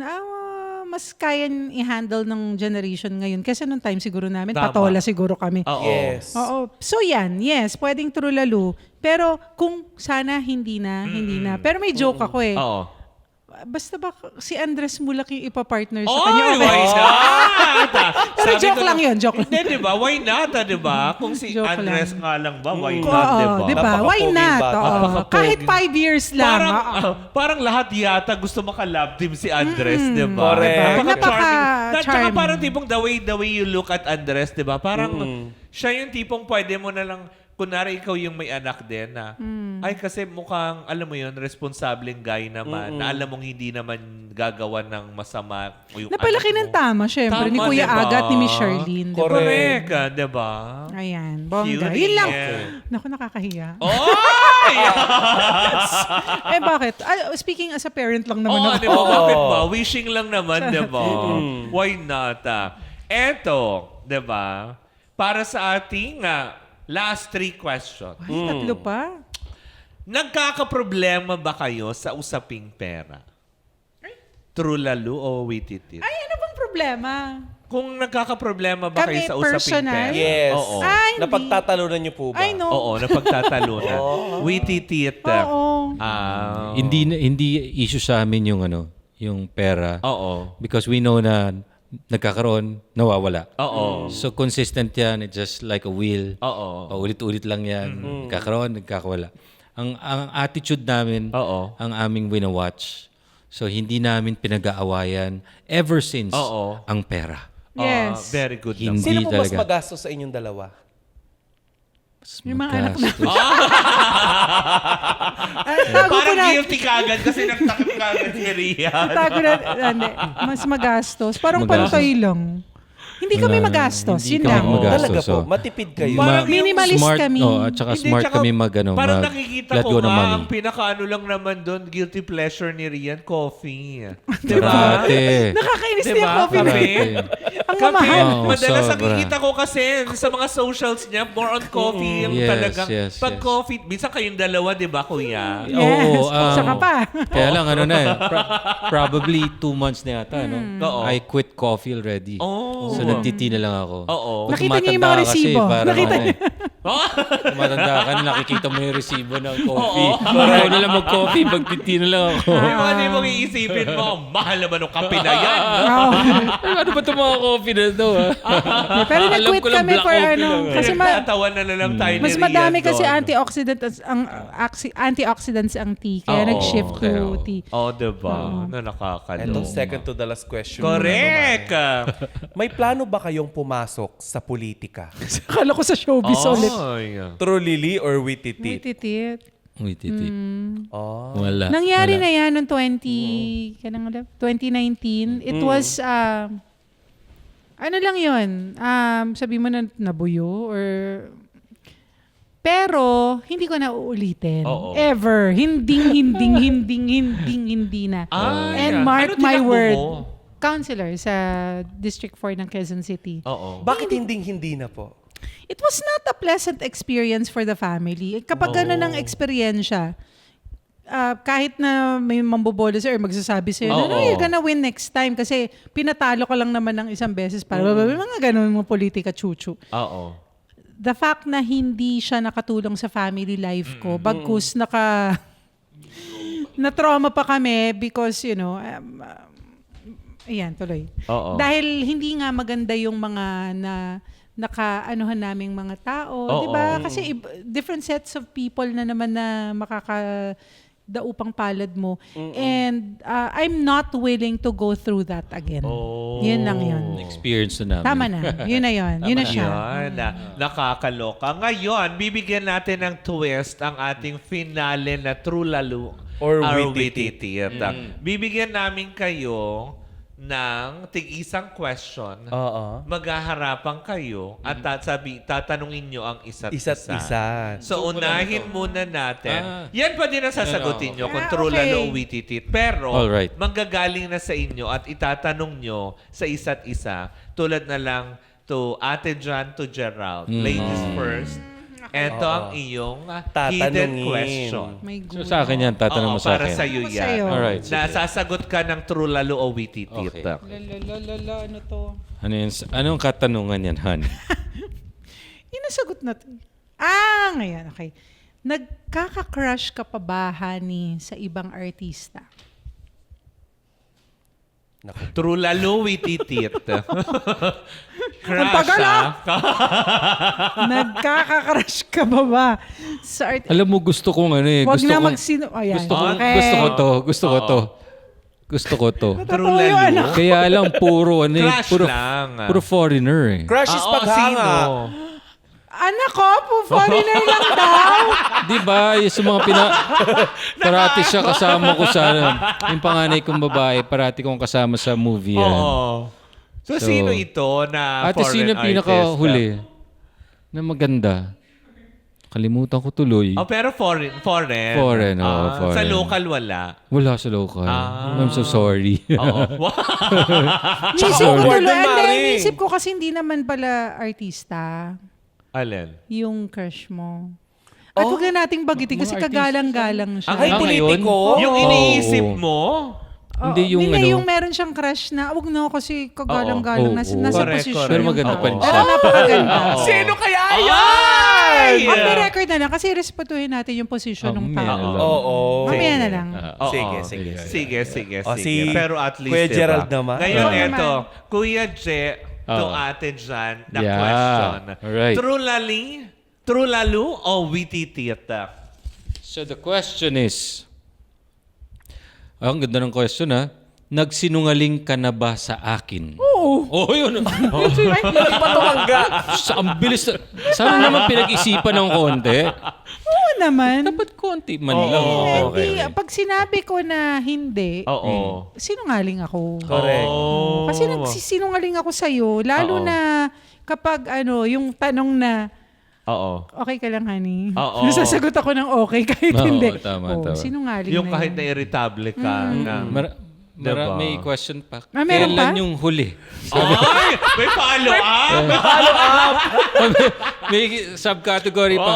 mas kaya i-handle ng generation ngayon kasi nung time siguro namin Tama. patola siguro kami. Oo. Yes. Oo. So yan, yes, pwedeng trulalo. Pero kung sana hindi na. Pero may joke ako eh. Oo. Basta ba si Andres Mulak yung ipapartner sa Oh, kanya? why not? Pero Sabi joke ko lang yun, joke lang. Hindi, di ba? Why not, di ba? Kung si Joke Andres lang. nga lang ba, why Oo, not, di ba? di ba? Why Napakapoging not? bata. Oo. Napakapoging. Kahit 5 years lang. Parang, parang lahat yata gusto maka-love team si Andres, di ba? Correct. Napaka-charming. At saka Napaka-charming. parang tipong the way you look at Andres, di ba? Parang siya yung tipong pwede mo na lang, kunwari ikaw yung may anak din na, ay kasi mukhang, alam mo yun, responsableng guy naman, na alam mong hindi naman gagawa ng masama yung Napalaki anak ng mo. tama, syempre, ni Tama, Kuya diba? Aga at ni Miss Charlene. Diba? Correct, di ba? Ayan, bongga. Cute Yun lang. yan. Naku, nakakahiya. Oh! Eh bakit? Speaking as a parent lang naman Oo, ako. di ba? Bakit ba? Wishing lang naman, di ba? Why not? Eto, di ba? Para sa ating last 3 questions. Ay, tatlo pa. Nagkakaproblema ba kayo sa usaping pera? True lalo o wititit? Ay, ano bang problema? Kung nagkakaproblema ba Kami, kayo sa usaping personal? pera? Yes. Oo. Ay, hindi. Napagtatalunan niyo po ba? I know. Oo, napagtatalunan. Wititit. Oo. Hindi issue sa amin yung pera. Oo. Because we know na nagkakaroon, nawawala. Oo. So consistent yan. It's just like a wheel. Oo. Paulit-ulit lang yan. Nagkakaroon, nagkakawala. Ang attitude namin, Oo. ang aming winawatch. So hindi namin pinag-aawayan ever since Oo. ang pera. Yes. Very good Hindi naman. Sino po mas talaga. magastos sa inyong dalawa? Yung mga anak na. Magastos. Tago ko Parang na. guilty kagad kasi nagtakip kagad si Rian. Tago na. Hindi. Mas magastos. Parang Magastos. pantay lang. Hindi kami magastos. Hindi Yun lang. kami magastos. Talaga po, So, matipid kayo. Parang Minimalist smart, kami. at saka Hindi, smart tsaka kami parang nakikita let ko go ng nga, money. ang pinakaano lang naman doon, guilty pleasure ni Rian, coffee. Diba? Dati. Nakakainis Diba? niya yung coffee na. Kape? Ang Kape. mamahal. Oo, Madalas sobra. nakikita ko kasi sa mga socials niya, more on coffee yung Yes, talagang. yes, Pag yes. coffee, minsan kayong dalawa, di ba, kuya? Yes. Saka pa. Kaya lang, probably 2 months na yata, no? Oo. I quit coffee already. Oh. So, nagtiti na lang ako. Oo. Pag Nakita niyo yung mga tumatanda ka kasi, resibo? parang Nakita ano tumatanda ka, nakikita mo yung resibo ng coffee. Parang na lang mag-coffee, magtiti na lang ako. Ano yung mong iisipin mo? Mahal naman ng kape na yan. Oo. Ano ba itong mga coffee na ito? Pero Alam nag-quit ko lang kami black for coffee ano. lang eh. Kasi Nagtatawan na lang tayo ni mas Rian madami kasi doon. antioxidants ang tea. Kaya Oo. nag-shift to Kaya, oo. tea. Oh, diba? Na nakakalo. Ito, second to the last question. Correct! May plano ba kayong pumasok sa politika? Akala ko sa showbiz ulit. Ay. True Lily or Wititit? Titit. Titi. Oh. Wala. Nangyari Wala. na yan noong 2019. It was, ano lang yun, sabi mo na nabuyo or... Pero, hindi ko na uulitin. Oo. Ever. Hindi na. Ay, And mark ano my tinakbo word, mo? counselor sa District 4 ng Quezon City. Oo. Bakit hindi na po? It was not a pleasant experience for the family. Kapag gano'n ang eksperyensya, kahit na may mambobola sa'yo or magsasabi sa'yo, Oo. no, you're gonna win next time kasi pinatalo ka lang naman ng isang beses para mga gano'n mga politika chuchu. Oo. The fact na hindi siya nakatulong sa family life ko, bagkus na-trauma pa kami because, ayan, tuloy. Oo. Dahil hindi nga maganda yung mga nakaanuhan naming mga tao, Oo. 'di ba? Kasi different sets of people na naman na makakadaupang palad mo. And I'm not willing to go through that again. Oh. Yun lang yun. Experience na namin. Tama na. Yun na yun. Yun na siya. Yan, nakakaloka. Ngayon, bibigyan natin ng twist ang ating finale na True Lalo Or our witty witty-tit. Bibigyan namin kayo ng tig-isang question. Oo. Maghaharapan kayo at tatanungin nyo ang isa't Isa. So, unahin muna natin. Yan pa din ang sasagutin nyo kung Ah, true okay. lalo o witty-tit. Pero, Alright. manggagaling na sa inyo at itatanong nyo sa isa't isa. Tulad na lang to Ate Jan to Gerald. Ladies first. Ito ang iyong hidden Tatanungin. question. My So God. sa akin yan, tatanong mo sa para akin. sa'yo Ako yan. sa'yo. Alright. Nasasagot ka ng true lalo o witty-tit. Okay. Lalalala, ano to? Anong katanungan yan, Han? Inasagot na to. Ngayon, okay. Nagkaka-crush ka pa ba, honey, sa ibang artista? True lalo, witty-tit. Ang tagal, Nagkaka-crush ka ba sa artista? Alam mo, gusto kong ano eh. Huwag Gusto na kong, magsino... Ayan. gusto ko, okay. gusto ko to. Gusto ko to. Gusto ko to. True Totoo yun, lalo. Kaya lang puro ano eh. Crush Puro, lang. puro foreigner eh. Crush is paghanga. Anak ko, foreigner lang daw. Di ba? Yung sa mga parati siya kasama ko sa yung panganay kong babae, parati kong kasama sa movie yan. Oo. So, So, sino ito na Ate, foreign sino yung pinakahuli na maganda? Kalimutan ko tuloy. Oh, pero foreign. Foreign, oo, Sa foreign. local wala. Wala sa local. I'm so sorry. Oo. Inisip ko Gordon tuloy. Murray. Inisip ko kasi hindi naman pala artista Alin? yung crush mo. At huwag na nating bagitin kasi mga kagalang-galang siya. Ay, Ah, ngayon? politiko. Yung iniisip mo? Hindi yung Hindi, ano. yung meron siyang crush na, wag na kasi kagalang-galang Oo, nasa, oo. nasa Correct, posisyon. Pero maganda pa rin siya. Pero napakaganda. Sino kaya yan? On the record na lang, kasi respetuhin natin yung posisyon ng Mamaya tao. na lang. Oo. Mamaya na lang. Oo. Sige. O, Sige. si Pero at least, Kuya diba? Gerald naman. Ngayon, Oo. eto. Kuya Je, to Oo. Ate Jan, na Yeah. question. Alright. True lalo o witty-tit? So the question is, ang ganda ng question ha. Nagsinungaling ka na ba sa akin? Oo. Oo, yun. Patumangga. Ang bilis. Sana naman pinag-isipan ng konti. Oo naman. Dapat konti man lang. Hindi, pag sinabi ko na hindi, Oo. sinungaling ako. Correct. Oh. Kasi nagsisinungaling ako sa'yo, lalo Oo. na kapag yung tanong na, Oo. okay ka lang, honey. Oo. Nasasagot ako ng okay kahit Oo, hindi. tama. Sinungaling Yung na kahit yun. na irritable ka. Na, Diba? May question pa. Meron Kailan pa? yung huli? Ay! May follow-up! May subcategory pa.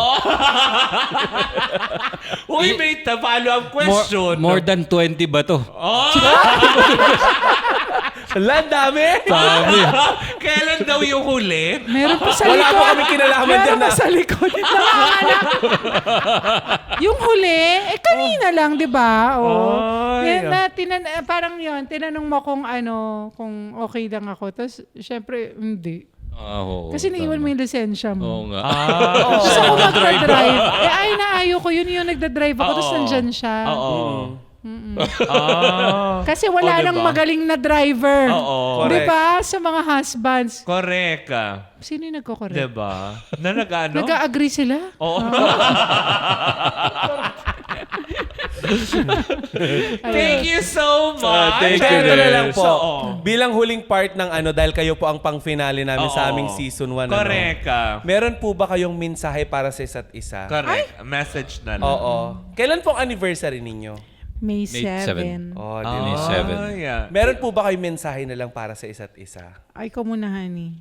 Uy, may follow-up question. More than 20 ba to? Wala, dami. Dami. Kailan daw yung huli? Meron pa sa Wala likod. po kami kinalaman Meron dyan pa na. sa likod. Nanganganak. Yung huli, kanina lang, di ba? Ay. Parang yon tinanong mo kung kung okay lang ako. Tapos, syempre, hindi. Oo, Kasi naiwan mo yung lisensya Oo mo. nga. Tapos ako magdadrive. Ayaw ko. Yun yung nagdadrive ako. Tapos nandyan siya. Oo. Kasi wala O, nang diba? magaling na driver. Oo. Di ba? Sa mga husbands. Correct. Sino yung nagko-correct? Diba? Na nag-ano? Nag-a-agree sila? Oo. Thank you so much. Thank you. Ito na lang po. So, Bilang huling part ng dahil kayo po ang pang-finale namin sa aming season 1. Correct. Meron po ba kayong mensahe para sa isa't isa? Correct. Message na lang. Oo. Kailan pong anniversary ninyo? May May 7. Oh, May Ah, 7. yeah. Meron po ba kayong mensahe na lang para sa isa't isa? Ay, ko muna, honey.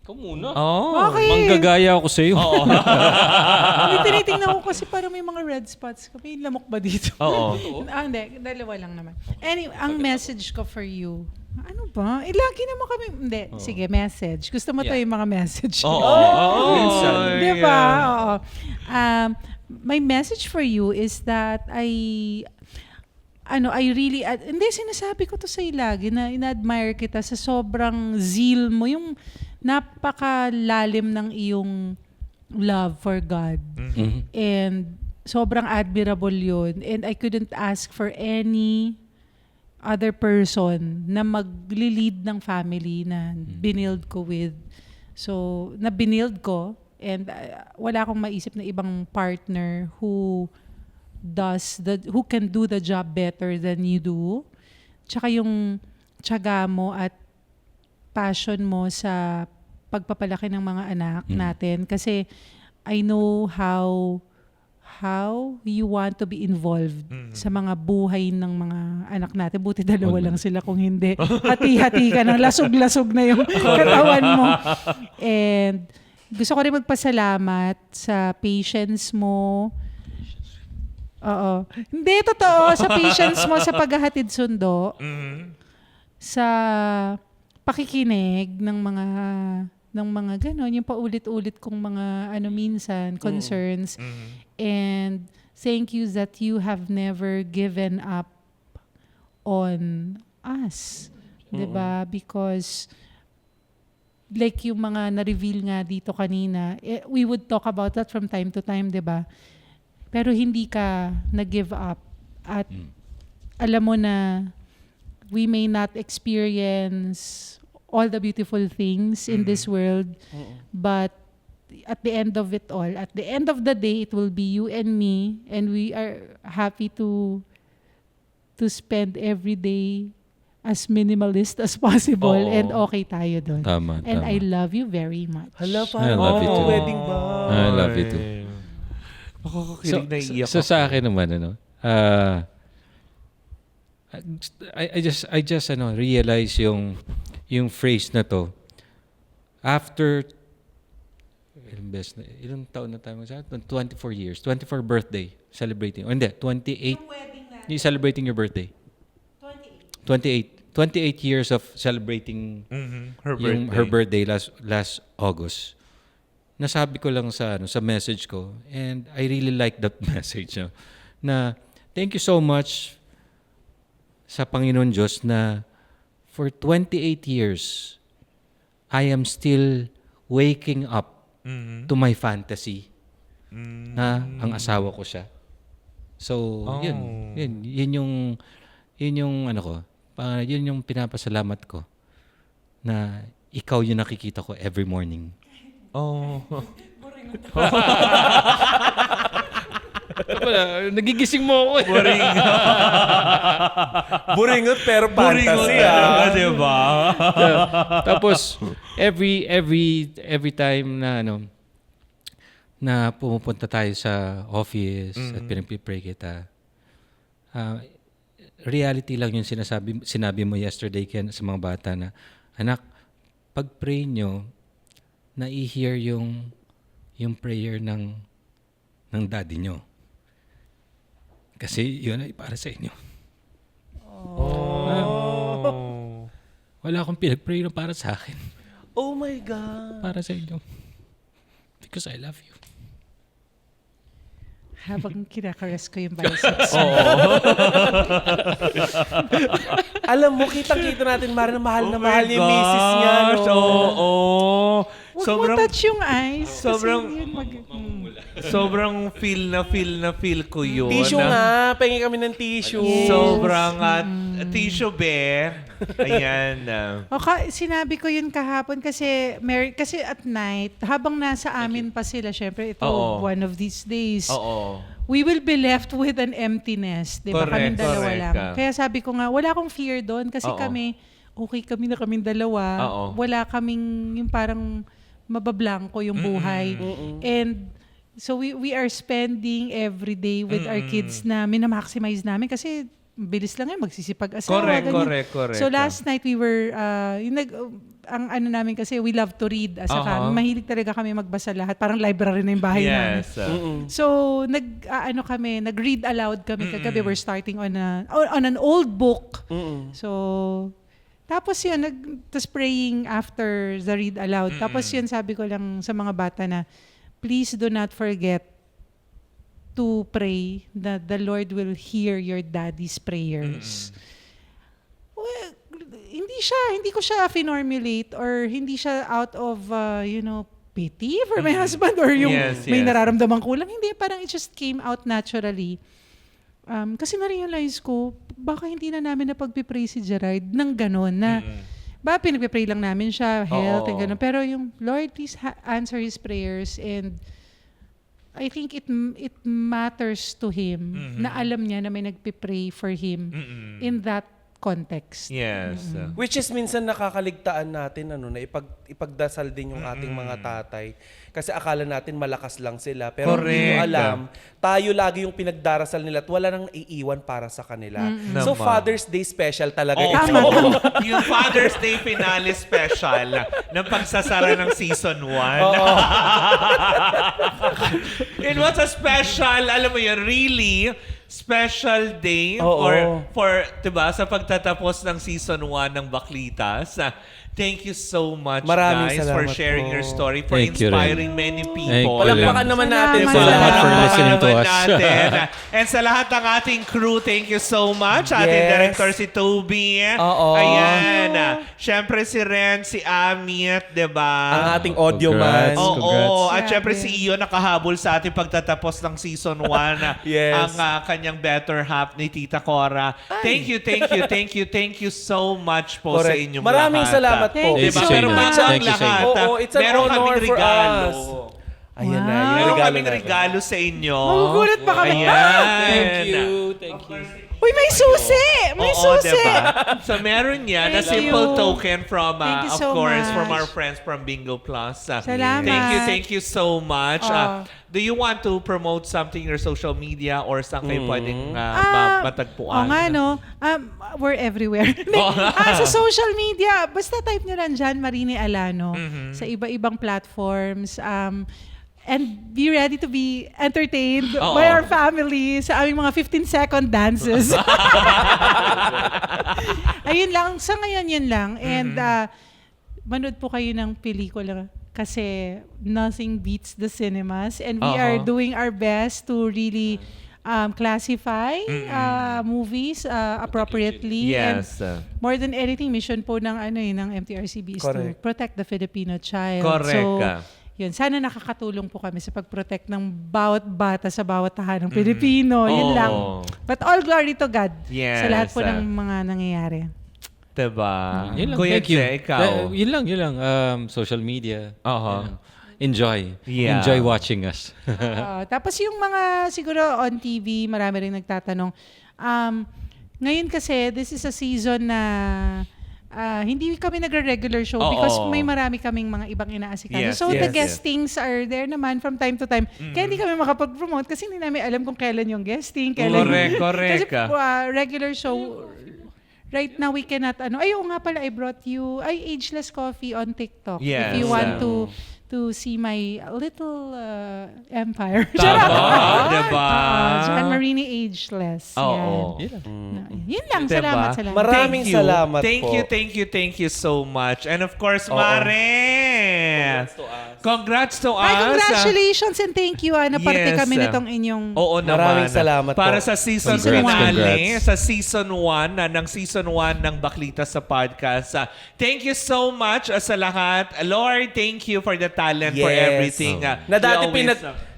Ikaw muna. Oh. Okay. Manggagaya ako sa'yo. Hindi, tinitingnan ko kasi parang may mga red spots. May lamok ba dito? Oo. Hindi. Dalawa lang naman. Anyway, ang message ko for you. Ano ba? Lagi naman kami... Hindi. Sige, message. Gusto mo to yung mga message. Oo. Di ba? Oo. My message for you is that I really, hindi, sinasabi ko to sa'yo lagi na ina-admire kita sa sobrang zeal mo, yung napakalalim ng iyong love for God. And sobrang admirable yun. And I couldn't ask for any other person na mag-lead ng family na binild ko with. So, na binild ko and wala akong maisip na ibang partner who who can do the job better than you do. Tsaka yung tiyaga mo at passion mo sa pagpapalaki ng mga anak natin. Kasi I know how you want to be involved sa mga buhay ng mga anak natin. Buti dalawa lang sila, kung hindi. Hati-hati ka ng lasog-lasog na yung katawan mo. And gusto ko rin magpasalamat sa patience mo. Oo. Hindi, totoo. Sa patience mo sa paghahatid sundo. Sa pakikinig ng mga ganon, yung paulit-ulit kong mga minsan, concerns. And thank you that you have never given up on us. Diba? Because like yung mga na-reveal nga dito kanina, we would talk about that from time to time, diba? Pero hindi ka nag-give up. At alam mo na we may not experience all the beautiful things in this world, but at the end of it all, at the end of the day, it will be you and me, and we are happy to spend every day as minimalist as possible, and okay tayo doon. Tama, And tama. I love you very much. Hala, I parang love you too. wedding ba? I love you too. Nakakakilig na iiyak So sa akin naman, I just realize yung phrase na to after ilang taon na tayo sa 24 years, 24 birthday celebrating. O hindi, 28. You celebrating your birthday? 28 years of celebrating her birthday last August. Nasabi ko lang sa message ko, and I really like that message, no? Na thank you so much sa Panginoon Diyos na for 28 years I am still waking up to my fantasy na ang asawa ko siya. So, yun yung ano ko, yun yung pinapasalamat ko na ikaw yung nakikita ko every morning. Nagigising mo ako eh. Buringot pero fantasy, diba? Tapos every time na na pumupunta tayo sa office at pinagpipray kita, reality lang yung sinabi mo yesterday sa mga bata na, anak, pag-pray nyo, na-i-hear yung prayer ng daddy nyo. Kasi yun ay para sa inyo. Wala akong pinag-pray na para sa akin. Oh my God. Para sa inyo. Because I love you. Habang kinakares ko yung biceps. Alam mo, kitang-kita natin, Mara, na mahal yung misis niya. No? Huwag mo touch yung eyes. Sobrang- Kasi yun Sobrang feel ko yun. Tissue nga. Pengi kami ng tissue. Yes. Sobrang tissue be. Ayan. Sinabi ko yun kahapon kasi kasi at night, habang nasa amin pa sila, syempre ito, Oo. one of these days, Oo. we will be left with an emptiness. Di ba? Kaming dalawa Correct. lang. Kaya sabi ko nga, wala akong fear doon kasi Oo. okay kami na kaming dalawa. Oo. Wala kaming yung parang mabablanko yung buhay. And so we are spending every day with our kids na minamaximize namin kasi bilis lang yun, magsisipag-asawa. ganyan. Correct. So last night we were, ang ano namin kasi we love to read. Mahilig talaga kami magbasa lahat. Parang library na yung bahay namin. Yes. So nag-read aloud kami kagabi. We're starting on an old book. So tapos yun, tas praying after the read aloud. Tapos yun, sabi ko lang sa mga bata na, please do not forget to pray that the Lord will hear your daddy's prayers. Well, hindi ko siya finormulate or hindi siya out of, pity for my husband or yung may nararamdaman kulang. Hindi, parang it just came out naturally. Kasi na-realize ko, baka hindi na namin napag-pray si Gerard ng gano'n na, pinag-pray lang namin siya, health and gano'n. Pero yung, Lord, please answer his prayers and I think it matters to him na alam niya na may nagpipray for him in that context. Yes. Which is minsan nakakaligtaan natin na ipagdasal din yung ating mga tatay. Kasi akala natin malakas lang sila. Pero hindi nyo Correct. alam, tayo lagi yung pinagdarasal nila at wala nang iiwan para sa kanila. So Naman. Father's Day special talaga. Oo. ito. Yung Father's Day finale special ng pagsasara ng season 1. It was a special, alam mo yun, really special day Oo. for 'di ba, sa pagtatapos ng season 1 ng Baklitas. Thank you so much, Maraming guys, for salamat sharing po. your story, for Thank you rin. inspiring many people. Thank you Palakpakan naman natin Salamat. sila. Salamat for listening to us. Natin. And sa lahat ng ating crew, thank you so much. Ating Yes. director si Toby. Oo. Ayan. Siyempre si Ren, si Amit, di ba? Ang ating audio man. Congrats. Oo. Congrats. At syempre Grabe. si Iyo nakahabol sa ating pagtatapos ng season 1. Yes. Ang kanyang better half ni Tita Cora. Thank you so much po sa Correct. inyong Maraming lahat. salamat po. Thank you Diba? so Pero much. bago ang Thank you, lahat, Oo, it's an meron honor kaming for regalo. us. Ayan na, Wow. yung Meron regalo kaming natin. regalo sa inyo. Magugulat pa kami. Ayan. Thank you. Uy, may susi! May Oo, susi! diba? So, meron yan, a Thank simple you. token from, Thank you of so course, much. from our friends from Bingo Plus. Salamat. Thank you so much. Oh. Do you want to promote something your social media or saan kayo pwedeng matagpuan? Oo nga, no? We're everywhere. Sa social media, basta type nyo lang dyan, Marini Alano, sa iba-ibang platforms. And be ready to be entertained Oo. by our family sa aming mga 15-second dances. Ayun lang. Sa ngayon, yun lang. And manood po kayo ng pelikula kasi nothing beats the cinemas. And we are doing our best to really classify movies appropriately. Yes. And more than anything, mission po ng MTRCB is Correct. to protect the Filipino child. Correct. So, yun, sana nakakatulong po kami sa pag-protect ng bawat bata sa bawat tahanang Pilipino. Yun Oo. lang. But all glory to God Yes. sa lahat po ng mga nangyayari. Diba? Yun lang, Kuya thank you. Jay, ikaw. Yun lang. Social media. Aha. Enjoy. Yeah. Enjoy watching us. Tapos yung mga siguro on TV, marami rin nagtatanong. Ngayon kasi, this is a season na hindi kami nagre-regular show because may marami kaming mga ibang inaasikaso. Yes, So yes, the guestings are there naman from time to time. Kaya hindi kami makapag-promote kasi hindi namin alam kung kailan yung guesting, kailan Correct. Kasi regular show, right now we cannot, oo nga pala, I brought you, Ageless Coffee on TikTok. Yes. If you want to see my little empire. Tama, diba? John Marini Ageless. Oo. Yun lang. Diba? Salamat. Maraming salamat po. Thank you so much. And of course, Mare! Congrats to us. Congratulations and thank you na parte Yes. kami nitong inyong... Oo naman. Maraming salamat Para po. sa season Congrats, finale, congrats. sa season 1, ng season 1 ng Baklita sa podcast. Thank you so much sa lahat. Lord, thank you for the talent, for Yes. everything.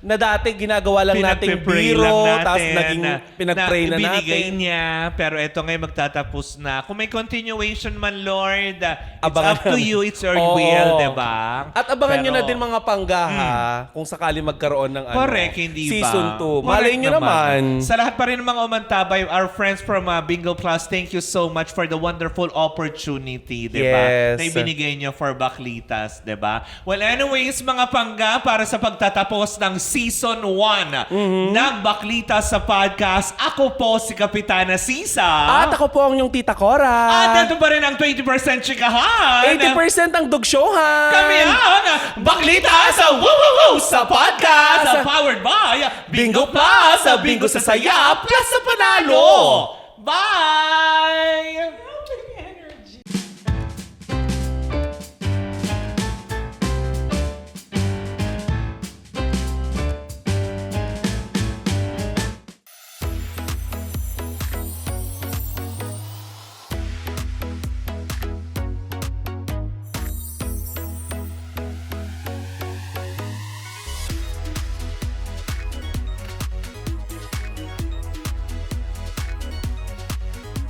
Na dati ginagawa lang nating Pinagpe-pray biro, lang natin tapos naging pinag-pray na binigay natin. niya, pero eto ngayon magtatapos na. Kung may continuation man, Lord, it's Abangan up to namin. you. It's your Oo. will, diba? At abangan nyo Pero- na din mga panggaha kung sakali magkaroon ng Correct, hindi ba? season 2. Correct Malay nyo naman. Sa lahat pa rin ng mga umantabay, our friends from Bingo Plus, thank you so much for the wonderful opportunity, di ba? Yes. Na ibinigay nyo for Baklitas, di ba? Well, anyways, mga pangga, para sa pagtatapos ng season 1 ng Baklitas sa podcast, ako po si Kapitana Sisa. At ako po ang yung Tita Cora. At ito pa rin ang 20% chikahan. 80% ang dugsyuhan. Kami ang Baklita sa Woo sa podcast, powered by Bingo Plus, Bingo sa saya, plus sa panalo. Bye!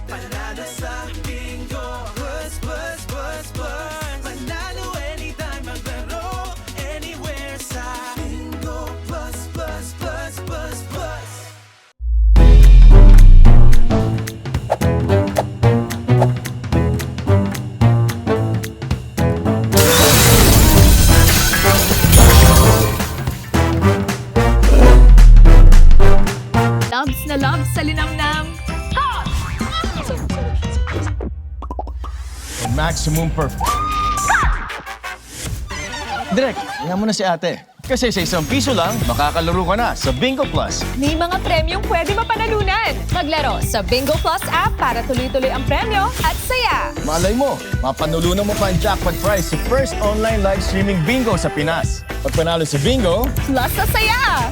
Panalo sa maximum Direk, tingnan mo na si ate. Kasi sa ₱1 lang, makakalaro ka na sa Bingo Plus. May mga premyong pwede mapanalunan. Maglaro sa Bingo Plus app para tuloy-tuloy ang premyo at saya. Malay mo, mapanulunan mo pa ang jackpot prize sa first online live streaming bingo sa Pinas. Pag panalo sa bingo, Plus sa saya!